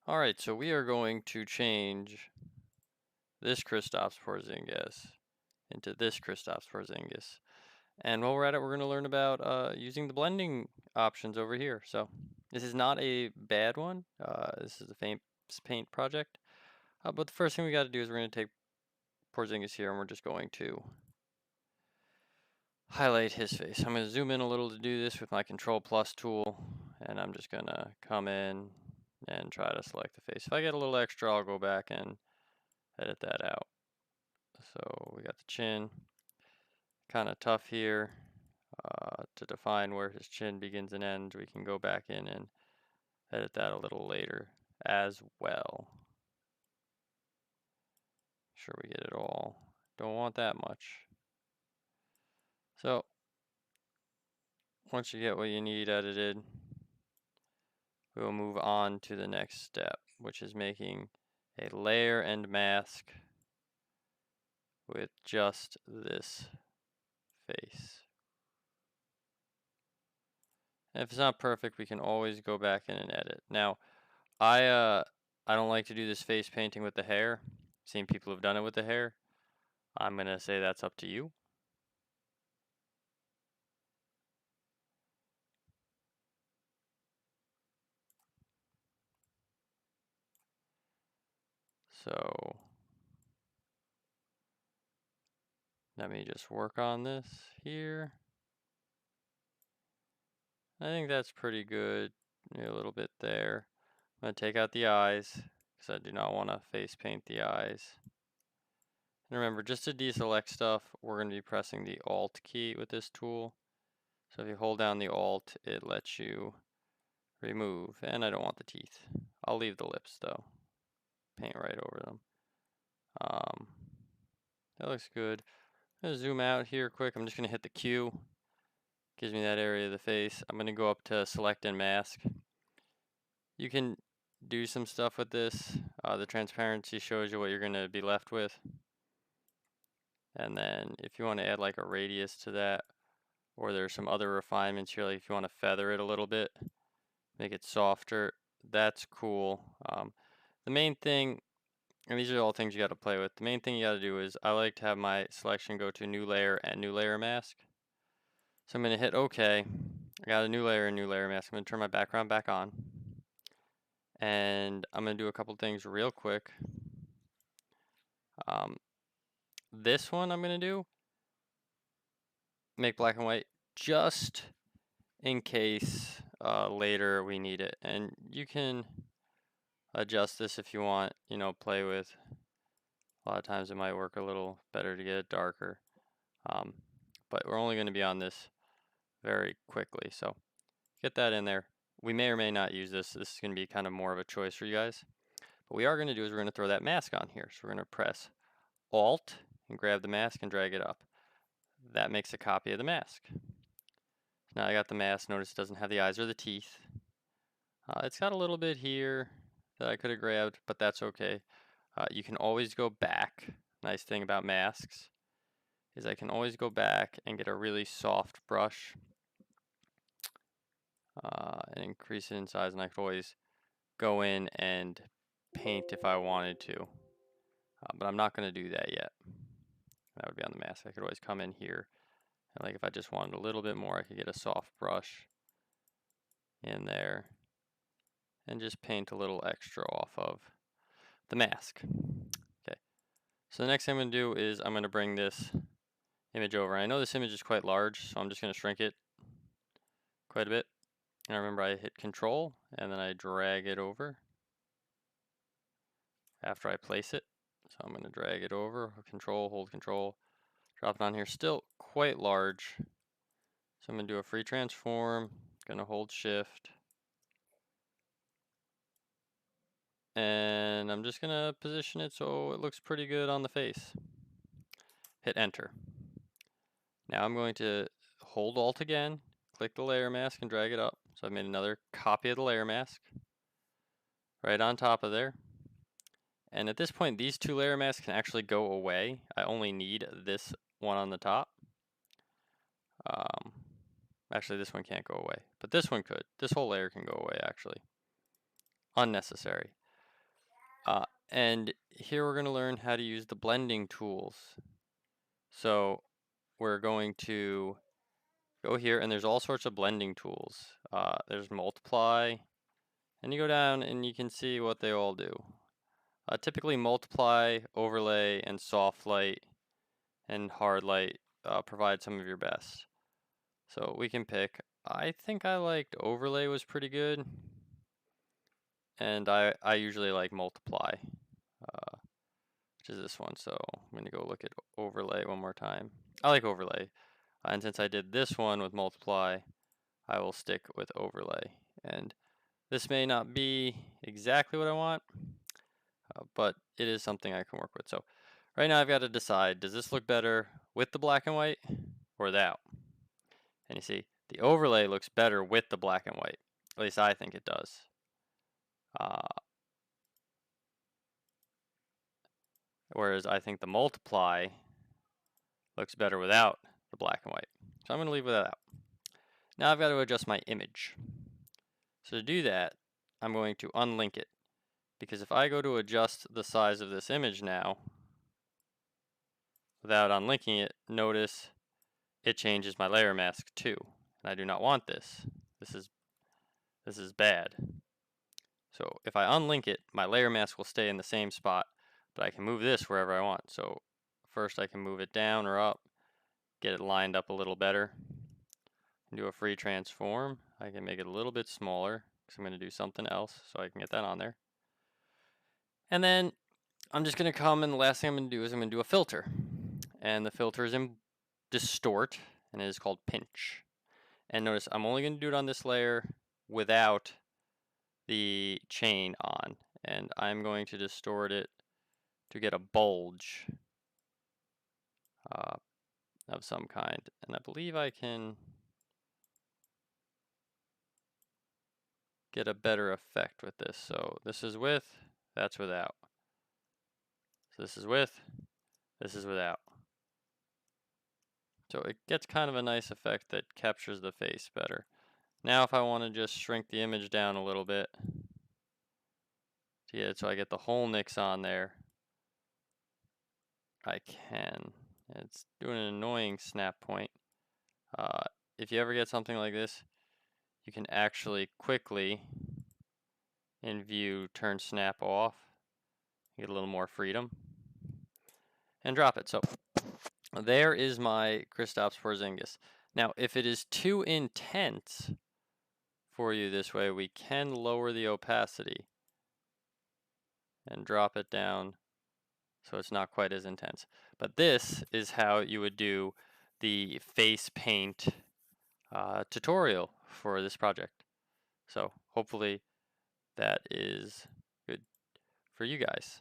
All right, so we are going to change this Kristaps Porzingis into this Kristaps Porzingis. And while we're at it, we're going to learn about using the blending options over here. So this is not a bad one. This is a paint project. But the first thing we got to do is we're going to take Porzingis here and we're just going to highlight his face. I'm going to zoom in a little to do this with my Control Plus tool. And I'm just going to come in and try to select the face. If I get a little extra, I'll go back and edit that out. So we got the chin. Kind of tough here to define where his chin begins and ends. We can go back in and edit that a little later as well. Make sure we get it all. Don't want that much. So once you get what you need edited, we'll move on to the next step, which is making a layer and mask with just this face. And if it's not perfect, we can always go back in and edit. Now, I don't like to do this face painting with the hair. Seen people who've done it with the hair. I'm gonna say that's up to you. So let me just work on this here. I think that's pretty good. Maybe a little bit there. I'm gonna take out the eyes because I do not want to face paint the eyes. And remember, just to deselect stuff, we're gonna be pressing the Alt key with this tool. So if you hold down the Alt, it lets you remove. And I don't want the teeth. I'll leave the lips though. Paint right over them. That looks good. I'm gonna zoom out here quick. I'm just gonna hit the Q. Gives me that area of the face. I'm gonna go up to select and mask. You can do some stuff with this. The transparency shows you what you're gonna be left with. And then if you want to add like a radius to that, or there's some other refinements here, like if you want to feather it a little bit, make it softer, that's cool. The main thing, and these are all things you got to play with. The main thing you got to do is I like to have my selection go to new layer and new layer mask. So I'm going to hit OK. I got a new layer and new layer mask. I'm going to turn my background back on. And I'm going to do a couple things real quick. This one I'm going to do, make black and white just in case later we need it. And you can adjust this if you want, you know, play with. A lot of times it might work a little better to get it darker. But we're only going to be on this very quickly. So get that in there. We may or may not use this. This is going to be kind of more of a choice for you guys. What we are going to do is we're going to throw that mask on here. So we're going to press Alt and grab the mask and drag it up. That makes a copy of the mask. Now I got the mask. Notice it doesn't have the eyes or the teeth. It's got a little bit here that I could have grabbed, but that's okay. You can always go back. Nice thing about masks is I can always go back and get a really soft brush and increase it in size, and I could always go in and paint if I wanted to. But I'm not going to do that yet. That would be on the mask. I could always come in here, and like if I just wanted a little bit more, I could get a soft brush in there and just paint a little extra off of the mask. Okay, so the next thing I'm going to do is I'm going to bring this image over. I know this image is quite large, so I'm just going to shrink it quite a bit. And remember, I hit Control and then I drag it over after I place it. So I'm going to drag it over, Control, hold Control, drop it on here. Still quite large. So I'm going to do a free transform, going to hold Shift. And I'm just going to position it so it looks pretty good on the face. Hit Enter. Now I'm going to hold Alt again, click the layer mask and drag it up. So I've made another copy of the layer mask right on top of there. And at this point, these two layer masks can actually go away. I only need this one on the top. Actually, this one can't go away, but this one could. This whole layer can go away, actually. Unnecessary. And here we're going to learn how to use the blending tools. So we're going to go here, and there's all sorts of blending tools. There's multiply, and you go down and you can see what they all do. Typically multiply, overlay, and soft light and hard light provide some of your best. So we can pick. I think I liked overlay was pretty good, and I usually like multiply, which is this one. So I'm gonna go look at overlay one more time. I like overlay, and since I did this one with multiply, I will stick with overlay. And this may not be exactly what I want, but it is something I can work with. So right now I've got to decide, does this look better with the black and white or without? And you see, the overlay looks better with the black and white. At least I think it does. Whereas I think the multiply looks better without the black and white. So I'm going to leave that out. Now I've got to adjust my image. So to do that, I'm going to unlink it. Because if I go to adjust the size of this image now, without unlinking it, notice it changes my layer mask too. And I do not want this. This is bad. So if I unlink it, my layer mask will stay in the same spot, but I can move this wherever I want. So first I can move it down or up, get it lined up a little better. Do a free transform. I can make it a little bit smaller because I'm going to do something else, so I can get that on there. And then I'm just going to come, and the last thing I'm going to do is I'm going to do a filter. And the filter is in distort, and it is called pinch. And notice I'm only going to do it on this layer without the chain on. And I'm going to distort it to get a bulge of some kind. And I believe I can get a better effect with this. So this is with, that's without. So this is with, this is without. So it gets kind of a nice effect that captures the face better. Now if I want to just shrink the image down a little bit, so I get the whole Nyx on there, I can. It's doing an annoying snap point. If you ever get something like this, you can actually quickly, in view, turn snap off, get a little more freedom, and drop it. So there is my Kristaps Porzingis. Now, if it is too intense for you this way, we can lower the opacity and drop it down so it's not quite as intense. But this is how you would do the face paint tutorial for this project. So hopefully that is good for you guys.